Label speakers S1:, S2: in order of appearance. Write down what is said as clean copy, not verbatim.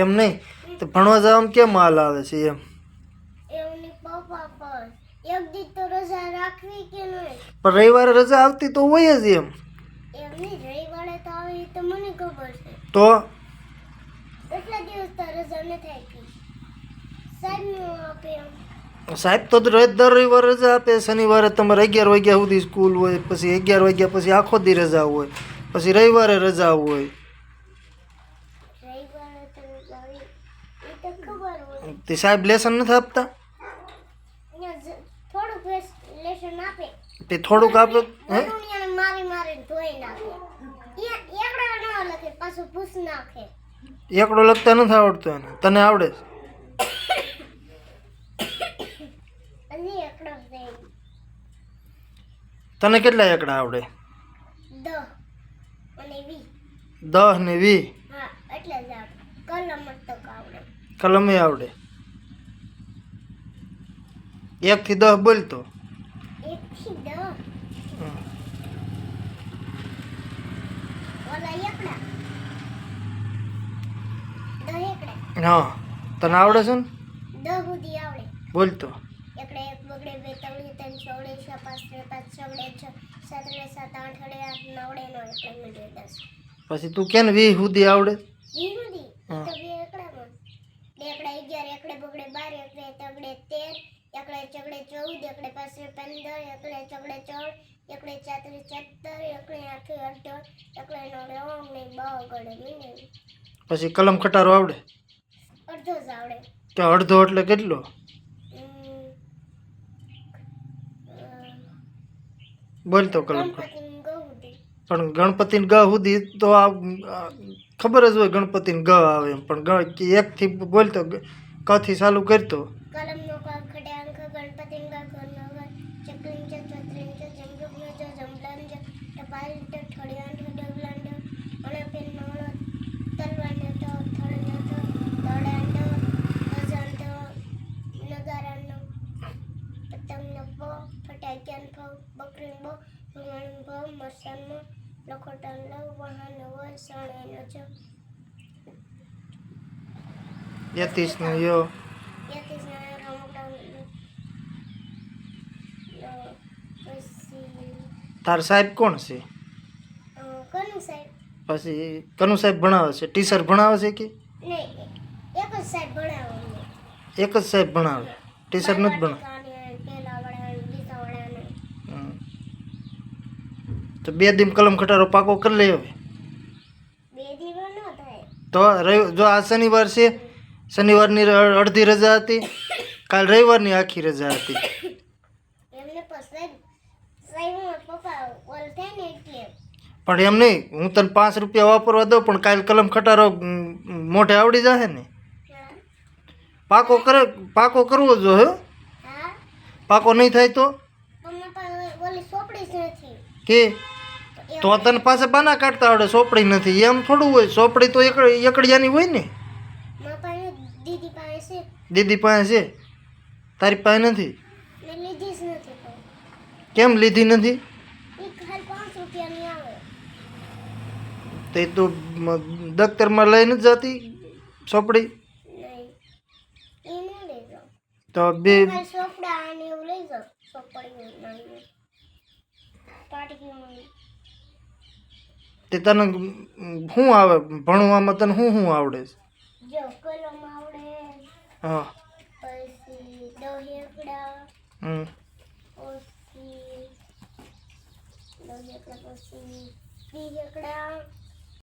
S1: એમ નહીં તો ભણવા જવામાં કેમ હાલ આવે છે એમ?
S2: એમની પપ્પા પર એક દી તો રજા રાખવી કે નહીં?
S1: પણ રવિવારે રજા આવતી તો હોય જ એમ.
S2: એમની રવિવારે તો આવે એ તો મને ખબર છે.
S1: તો
S2: એટલા દિવસ તો રજા ન થાય કે સાહેબ નું આપે એમ.
S1: સાહેબ તો રોજ દર રવિવારે રજા આપે. શનિવારે તમારે 11 વાગ્યા સુધી સ્કૂલ હોય, પછી 11 વાગ્યા પછી આખો દી રજા હોય, પછી રવિવારે રજા હોય.
S2: રવિવારે તો રજા હોય એ તો ખબર હોય.
S1: તે સાહેબ લેસન નથી આપતા?
S2: થોડુંક લેશન આપે.
S1: તે થોડુંક આપે હે?
S2: દુનિયાને મારી મારીને ધોઈ નાખે. એકડો ન લખે પાછું પૂછ નાખે.
S1: એકડો લખતા નથી આવડતો એને? તને આવડે છે?
S2: અને એકડો છે.
S1: તને કેટલા એકડા આવડે?
S2: 10 અને 20.
S1: 10 ને 20?
S2: હા એટલે જ આવડે. કલમ જ તો આવડે.
S1: કલમે આવડે? 1 થી 10 બોલતો.
S2: 1 થી 10 ઓલા એકડા 10 એકડા.
S1: હા તને આવડે છે ને?
S2: 10 સુધી આવડે.
S1: બોલતો.
S2: એકડે 1 બગડે 2 તવડે 3 ચોવડે 6 5 6 5 7 7 8 9 નો એટલે મને 10.
S1: પછી તું કેને 20 સુધી આવડે?
S2: 20 સુધી તો 2 એકડામાં 2 એકડા 11 એકડે બગડે 12 એકડે તગડે 13 એકડે ચગડે 14 એકડે પાસે 15 એકડે ચગડે 14 એકડે 4 17 એકડે 8 18 એકડે 9 ને 12 ગળે મને.
S1: પછી કલમ ખટારો આવડે?
S2: અડધો જ આવડે.
S1: તો અડધો એટલે કેટલો? બોલતો કલમ. પણ ગણપતિને ગ સુધી તો આ ખબર જ હોય ગણપતિને ગ આવે એમ. પણ 1 થી બોલતો, ક થી ચાલુ કરતો.
S2: કલમનો ક ખડ્યાંક ગણપતિન ગ ઘરનો ચકલીન ચ છત્રીન ચ જમરૂકનો જ જમલાન જ ટપાલ ટ ઠળિયાન ઠ ડબલાન ઠ અણપેન નોળો તલવાન ટ થળન ટ તળાન ટ ગજાન ટ નગારાન પતંગ પ ફટાક્યાન ફ બકરીન બ ભગવાન ભ મરસાન મ લખોટાન લ વાહન વ સણેન ચ
S1: યતીશ નો યો. તાર સાહેબ કોણ છે?
S2: કનુ સાહેબ.
S1: પછી કનુ સાહેબ ભણાવે છે? ટીચર ભણાવે છે કે?
S2: નહીં, એક જ સાહેબ ભણાવે.
S1: એક જ સાહેબ ભણાવે, ટીચર નથી ભણાવે? તો 2 દિન કલમ ખટારો પાકો કરી લે હવે.
S2: 2 દિવસ ન થાય.
S1: તો જો આ શનિવાર છે, શનિવારની અડધી રજા હતી, કાલ રવિવારની આખી રજા હતી.
S2: એમને પછી સાહેબ પપ્પા ઓલ થાય ને એટલે.
S1: પણ એમ નહીં, હું તને 5 રૂપિયા વાપરવા દઉં પણ કાલ કલમ ખટારો મોઢે આવડી જશે ને? પાકો કરવો જો હે. પાકો નહીં થાય તો
S2: ઓલી સોપડી જ નથી
S1: કે તો તને પાસે બાના કાઢતા આવડે, સોપડી નથી એમ થોડું હોય. સોપડી તો એકડિયાની હોય ને.
S2: દીદી પાસે છે.
S1: દીદી પાસે છે, તારી પાસે નથી?
S2: મેં લીધી જ નથી.
S1: કેમ લીધી નથી?
S2: એ ખાલી 5 રૂપિયાની આવે.
S1: તે તું દફતરમાં લઈને જ જતી સોપડી?
S2: નહીં, એ નહીં લઈ જાઉં.
S1: તો બે
S2: સોપડા અને એવું લઈ જાઉં. સોપડી નાની પાટકી.
S1: તે તને શું આવે ભણવામાં? તને શું આવડે છે?
S2: જો કલમ આવડે.
S1: હા.
S2: પછી 10 એકડા. પછી 10 એકડા પછી 20 એકડા.